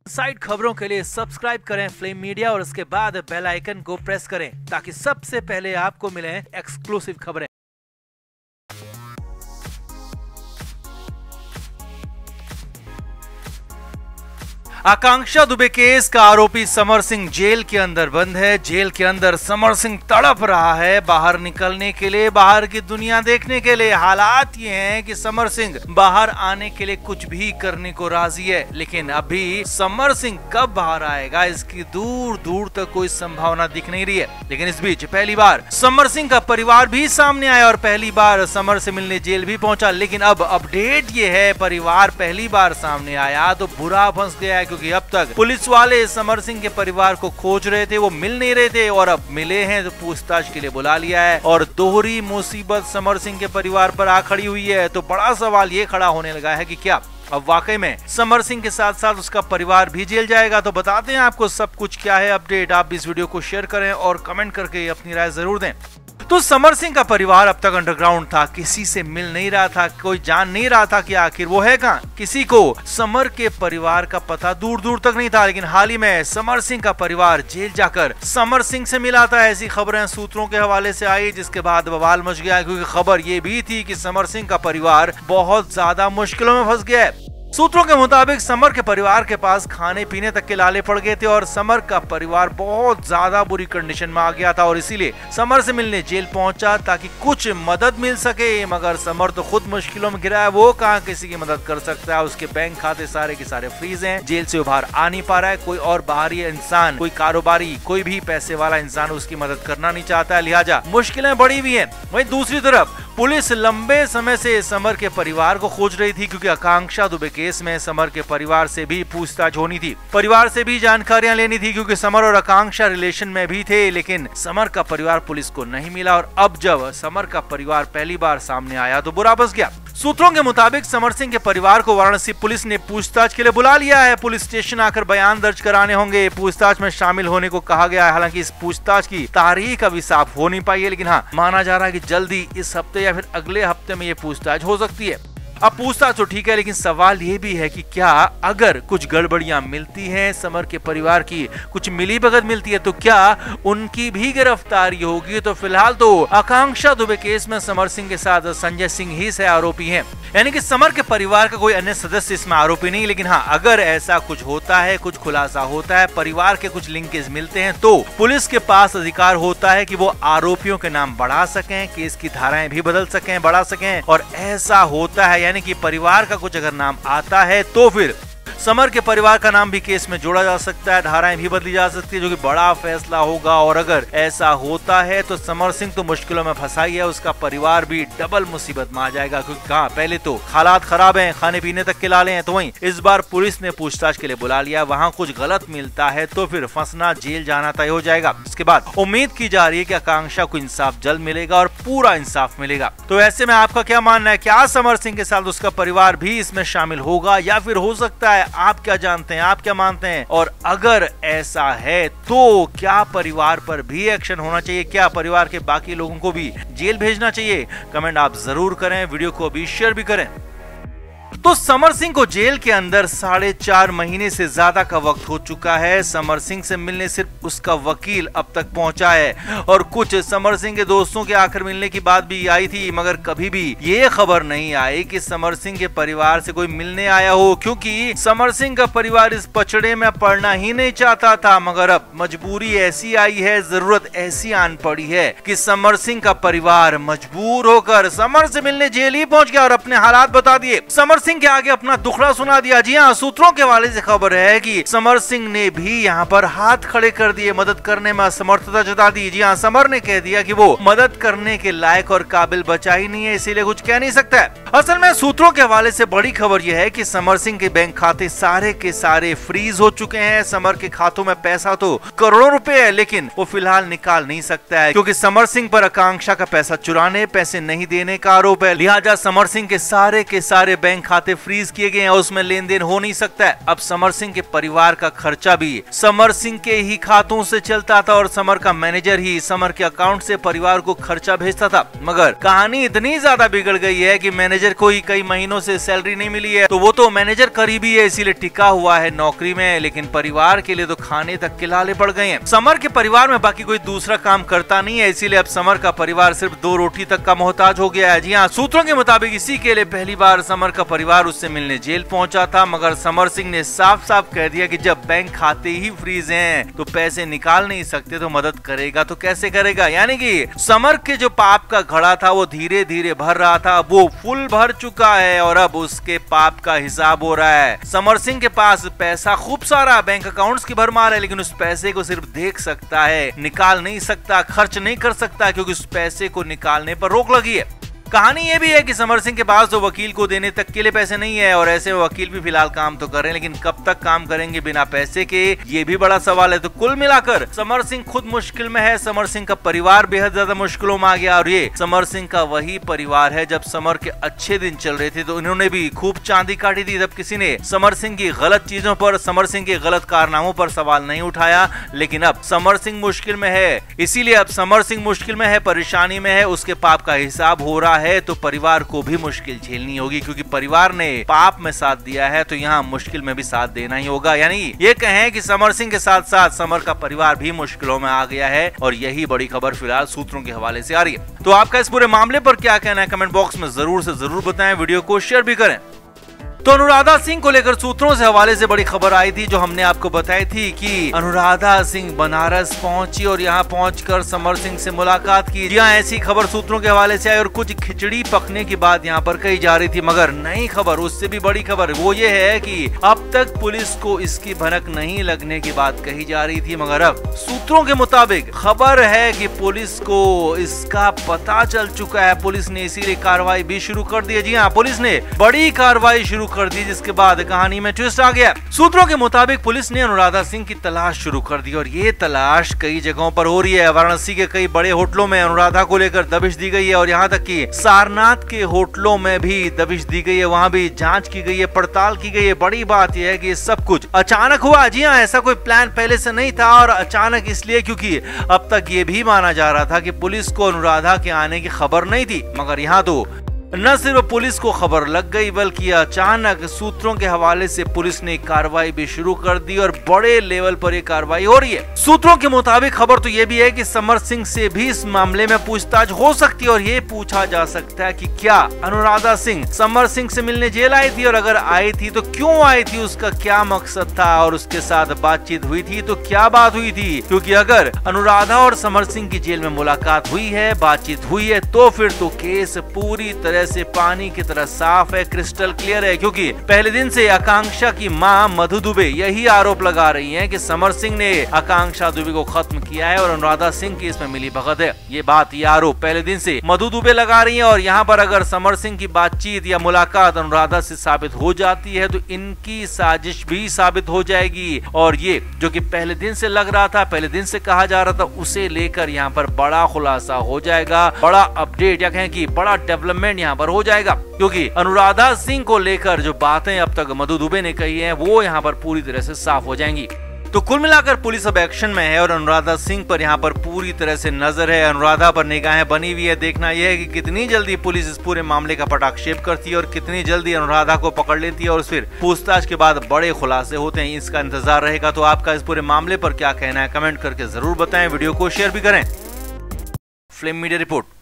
Side खबरों के लिए सब्सक्राइब करें फ्लेम मीडिया और उसके बाद बेल आइकन को प्रेस करें ताकि सबसे पहले आपको मिले एक्सक्लूसिव खबरें। आकांक्षा दुबे केस का आरोपी समर सिंह जेल के अंदर बंद है। जेल के अंदर समर सिंह तड़प रहा है बाहर निकलने के लिए, बाहर की दुनिया देखने के लिए। हालात ये हैं कि समर सिंह बाहर आने के लिए कुछ भी करने को राजी है, लेकिन अभी समर सिंह कब बाहर आएगा इसकी दूर दूर तक कोई संभावना दिख नहीं रही है। लेकिन इस बीच पहली बार समर सिंह का परिवार भी सामने आया और पहली बार समर से मिलने जेल भी पहुंचा। लेकिन अब अपडेट ये है, परिवार पहली बार सामने आया तो बुरा फंस गया है, क्योंकि अब तक पुलिस वाले समर सिंह के परिवार को खोज रहे थे, वो मिल नहीं रहे थे और अब मिले हैं तो पूछताछ के लिए बुला लिया है। और दोहरी मुसीबत समर सिंह के परिवार पर आ खड़ी हुई है। तो बड़ा सवाल ये खड़ा होने लगा है कि क्या अब वाकई में समर सिंह के साथ साथ उसका परिवार भी जेल जाएगा। तो बताते हैं आपको सब कुछ क्या है अपडेट। आप इस वीडियो को शेयर करें और कमेंट करके अपनी राय जरूर दें। तो समर सिंह का परिवार अब तक अंडरग्राउंड था, किसी से मिल नहीं रहा था, कोई जान नहीं रहा था कि आखिर वो है कहां। किसी को समर के परिवार का पता दूर दूर तक नहीं था। लेकिन हाल ही में समर सिंह का परिवार जेल जाकर समर सिंह से मिला था। ऐसी खबरें सूत्रों के हवाले से आई, जिसके बाद बवाल मच गया, क्योंकि खबर ये भी थी कि समर सिंह का परिवार बहुत ज्यादा मुश्किलों में फंस गया है। सूत्रों के मुताबिक समर के परिवार के पास खाने पीने तक के लाले पड़ गए थे और समर का परिवार बहुत ज्यादा बुरी कंडीशन में आ गया था और इसीलिए समर से मिलने जेल पहुंचा ताकि कुछ मदद मिल सके। मगर समर तो खुद मुश्किलों में घिरा है, वो कहां किसी की मदद कर सकता है। उसके बैंक खाते सारे के सारे फ्रीज हैं, जेल से बाहर आ नहीं पा रहा है। कोई और बाहरी इंसान, कोई कारोबारी, कोई भी पैसे वाला इंसान उसकी मदद करना नहीं चाहता है, लिहाजा मुश्किलें बढ़ी हुई है। वहीं दूसरी तरफ पुलिस लंबे समय से समर के परिवार को खोज रही थी, क्योंकि आकांक्षा दुबे केस में समर के परिवार से भी पूछताछ होनी थी, परिवार से भी जानकारियां लेनी थी, क्योंकि समर और आकांक्षा रिलेशन में भी थे। लेकिन समर का परिवार पुलिस को नहीं मिला और अब जब समर का परिवार पहली बार सामने आया तो बुरा फंस गया। सूत्रों के मुताबिक समर सिंह के परिवार को वाराणसी पुलिस ने पूछताछ के लिए बुला लिया है। पुलिस स्टेशन आकर बयान दर्ज कराने होंगे, पूछताछ में शामिल होने को कहा गया है। हालांकि इस पूछताछ की तारीख अभी साफ हो नहीं पाई है, लेकिन हाँ, माना जा रहा है कि जल्दी इस हफ्ते या फिर अगले हफ्ते में ये पूछताछ हो सकती है। अब पूछताछ तो ठीक है, लेकिन सवाल ये भी है कि क्या अगर कुछ गड़बड़ियां मिलती हैं, समर के परिवार की कुछ मिली भगत मिलती है, तो क्या उनकी भी गिरफ्तारी होगी। तो फिलहाल तो आकांक्षा दुबे केस में समर सिंह के साथ संजय सिंह ही से आरोपी हैं, यानी कि समर के परिवार का कोई अन्य सदस्य इसमें आरोपी नहीं। लेकिन हाँ, अगर ऐसा कुछ होता है, कुछ खुलासा होता है, परिवार के कुछ लिंकेज मिलते हैं, तो पुलिस के पास अधिकार होता है कि वो आरोपियों के नाम बढ़ा सकें, केस की धाराएं भी बदल सकें, बढ़ा सकें। और ऐसा होता है, यानी कि परिवार का कुछ अगर नाम आता है तो फिर समर के परिवार का नाम भी केस में जोड़ा जा सकता है, धाराएं भी बदली जा सकती है, जो कि बड़ा फैसला होगा। और अगर ऐसा होता है तो समर सिंह तो मुश्किलों में फंसा ही है, उसका परिवार भी डबल मुसीबत में आ जाएगा, क्योंकि कहाँ पहले तो हालात खराब हैं, खाने पीने तक के लाले हैं, तो वहीं इस बार पुलिस ने पूछताछ के लिए बुला लिया। वहाँ कुछ गलत मिलता है तो फिर फंसना, जेल जाना तय हो जाएगा। इसके बाद उम्मीद की जा रही है कि आकांक्षा को इंसाफ जल्द मिलेगा और पूरा इंसाफ मिलेगा। तो ऐसे में आपका क्या मानना है, क्या समर सिंह के साथ उसका परिवार भी इसमें शामिल होगा या फिर हो सकता है? आप क्या जानते हैं, आप क्या मानते हैं? और अगर ऐसा है तो क्या परिवार पर भी एक्शन होना चाहिए, क्या परिवार के बाकी लोगों को भी जेल भेजना चाहिए? कमेंट आप जरूर करें, वीडियो को अभी शेयर भी करें। तो समर सिंह को जेल के अंदर 4.5 महीने से ज्यादा का वक्त हो चुका है। समर सिंह से मिलने सिर्फ उसका वकील अब तक पहुंचा है और कुछ समर सिंह के दोस्तों के आखिर मिलने की बात भी आई थी, मगर कभी भी ये खबर नहीं आई कि समर सिंह के परिवार से कोई मिलने आया हो, क्योंकि समर सिंह का परिवार इस पचड़े में पड़ना ही नहीं चाहता था। मगर अब मजबूरी ऐसी आई है, जरूरत ऐसी आन पड़ी है कि समर सिंह का परिवार मजबूर होकर समर से मिलने जेल ही पहुंच गया और अपने हालात बता दिए, समर सिंह के आगे अपना दुखड़ा सुना दिया। जी हाँ, सूत्रों के हवाले से खबर है कि समर सिंह ने भी यहाँ पर हाथ खड़े कर दिए, मदद करने में असमर्थता जता दी। जी हाँ, समर ने कह दिया कि वो मदद करने के लायक और काबिल बचा ही नहीं है, इसीलिए कुछ कह नहीं सकता है। असल में सूत्रों के हवाले से बड़ी खबर यह है कि समर सिंह के बैंक खाते सारे के सारे फ्रीज हो चुके हैं। समर के खातों में पैसा तो करोड़ों रुपए है, लेकिन वो फिलहाल निकाल नहीं सकता है, क्योंकि समर सिंह पर आकांक्षा का पैसा चुराने, पैसे नहीं देने का आरोप है। लिहाजा समर सिंह के सारे बैंक खाते खाते फ्रीज किए गए हैं, उसमें लेन देन हो नहीं सकता है। अब समर सिंह के परिवार का खर्चा भी समर सिंह के ही खातों से चलता था और समर का मैनेजर ही समर के अकाउंट से परिवार को खर्चा भेजता था। मगर कहानी इतनी ज्यादा बिगड़ गई है कि मैनेजर को ही कई महीनों से सैलरी नहीं मिली है, तो वो तो मैनेजर करीबी है इसीलिए टिका हुआ है नौकरी में, लेकिन परिवार के लिए तो खाने तक के लाले पड़ गए हैं। समर के परिवार में बाकी कोई दूसरा काम करता नहीं है, इसीलिए अब समर का परिवार सिर्फ 2 रोटी तक का मोहताज हो गया है। जी हाँ, सूत्रों के मुताबिक इसी के लिए पहली बार समर का परिवार उससे मिलने जेल पहुंचा था, मगर समर सिंह ने साफ साफ कह दिया कि जब बैंक खाते ही फ्रीज हैं तो पैसे निकाल नहीं सकते, तो मदद करेगा तो कैसे करेगा। यानी कि समर के जो पाप का घड़ा था वो धीरे धीरे भर रहा था, वो फुल भर चुका है और अब उसके पाप का हिसाब हो रहा है। समर सिंह के पास पैसा खूब सारा बैंक अकाउंट्स की भरमार है, लेकिन उस पैसे को सिर्फ देख सकता है, निकाल नहीं सकता, खर्च नहीं कर सकता, क्योंकि उस पैसे को निकालने पर रोक लगी है। कहानी ये भी है कि समर सिंह के पास तो वकील को देने तक के लिए पैसे नहीं है, और ऐसे वकील भी फिलहाल काम तो कर रहे हैं, लेकिन कब तक काम करेंगे बिना पैसे के, ये भी बड़ा सवाल है। तो कुल मिलाकर समर सिंह खुद मुश्किल में है, समर सिंह का परिवार बेहद ज्यादा मुश्किलों में आ गया, और ये समर सिंह का वही परिवार है जब समर के अच्छे दिन चल रहे थे तो इन्होंने भी खूब चांदी काटी थी, जब किसी ने समर सिंह की गलत चीजों पर, समर सिंह के गलत कारनामों पर सवाल नहीं उठाया। लेकिन अब समर सिंह मुश्किल में है, इसीलिए अब समर सिंह मुश्किल में है, परेशानी में है, उसके पाप का हिसाब हो रहा है, तो परिवार को भी मुश्किल झेलनी होगी, क्योंकि परिवार ने पाप में साथ दिया है तो यहाँ मुश्किल में भी साथ देना ही होगा। यानी ये कहें कि समर सिंह के साथ साथ समर का परिवार भी मुश्किलों में आ गया है, और यही बड़ी खबर फिलहाल सूत्रों के हवाले से आ रही है। तो आपका इस पूरे मामले पर क्या कहना है, कमेंट बॉक्स में जरूर से जरूर बताएं, वीडियो को शेयर भी करें। तो अनुराधा सिंह को लेकर सूत्रों से हवाले से बड़ी खबर आई थी, जो हमने आपको बताई थी कि अनुराधा सिंह बनारस पहुंची और यहां पहुंचकर समर सिंह से मुलाकात की। जी हां, ऐसी खबर सूत्रों के हवाले से आई और कुछ खिचड़ी पकने की बात यहां पर कही जा रही थी, मगर नई खबर, उससे भी बड़ी खबर वो ये है कि अब तक पुलिस को इसकी भनक नहीं लगने की बात कही जा रही थी, मगर अब सूत्रों के मुताबिक खबर है कि पुलिस को इसका पता चल चुका है, पुलिस ने इसीलिए कार्रवाई भी शुरू कर दी है। जी हाँ, पुलिस ने बड़ी कार्रवाई शुरू कर दी, जिसके बाद कहानी में ट्विस्ट आ गया। सूत्रों के मुताबिक पुलिस ने अनुराधा सिंह की तलाश शुरू कर दी, और ये तलाश कई जगहों पर हो रही है। वाराणसी के कई बड़े होटलों में अनुराधा को लेकर दबिश दी गई है, और यहाँ तक कि सारनाथ के होटलों में भी दबिश दी गई है, वहाँ भी जांच की गई है, पड़ताल की गई है। बड़ी बात यह है कि सब कुछ अचानक हुआ। जी हाँ, ऐसा कोई प्लान पहले से नहीं था, और अचानक इसलिए क्योंकि अब तक ये भी माना जा रहा था कि पुलिस को अनुराधा के आने की खबर नहीं थी, मगर यहाँ तो न सिर्फ पुलिस को खबर लग गई, बल्कि अचानक सूत्रों के हवाले से पुलिस ने कार्रवाई भी शुरू कर दी, और बड़े लेवल पर यह कार्रवाई हो रही है। सूत्रों के मुताबिक खबर तो यह भी है कि समर सिंह से भी इस मामले में पूछताछ हो सकती है, और ये पूछा जा सकता है कि क्या अनुराधा सिंह समर सिंह से मिलने जेल आई थी, और अगर आई थी तो क्यों आई थी, उसका क्या मकसद था, और उसके साथ बातचीत हुई थी तो क्या बात हुई थी। क्योंकि अगर अनुराधा और समर सिंह की जेल में मुलाकात हुई है, बातचीत हुई है, तो फिर तो केस पूरी तरह से पानी की तरह साफ है, क्रिस्टल क्लियर है। क्योंकि पहले दिन से आकांक्षा की मां मधु दुबे यही आरोप लगा रही हैं कि समर सिंह ने आकांक्षा दुबे को खत्म किया है और अनुराधा सिंह की इसमें मिली भगत है। ये बात, ये आरोप पहले दिन से मधु दुबे लगा रही है, और यहाँ पर अगर समर सिंह की बातचीत या मुलाकात अनुराधा से साबित हो जाती है तो इनकी साजिश भी साबित हो जाएगी, और ये जो कि पहले दिन से लग रहा था, पहले दिन से कहा जा रहा था, उसे लेकर यहाँ पर बड़ा खुलासा हो जाएगा, बड़ा अपडेट या कहें कि बड़ा डेवलपमेंट यहाँ पर हो जाएगा। क्योंकि अनुराधा सिंह को लेकर जो बातें अब तक मधु दुबे ने कही हैं, वो यहाँ पर पूरी तरह से साफ हो जाएंगी। तो कुल मिलाकर पुलिस अब एक्शन में है, और अनुराधा सिंह पर यहाँ पर पूरी तरह से नजर है, अनुराधा पर निगाहें बनी हुई है। देखना यह है कि कितनी जल्दी पुलिस इस पूरे मामले का पटाक्षेप करती है, और कितनी जल्दी अनुराधा को पकड़ लेती है, और फिर पूछताछ के बाद बड़े खुलासे होते हैं, इसका इंतजार रहेगा। तो आपका इस पूरे मामले पर क्या कहना है, कमेंट करके जरूर बताएं, वीडियो को शेयर भी करें। Flame media report.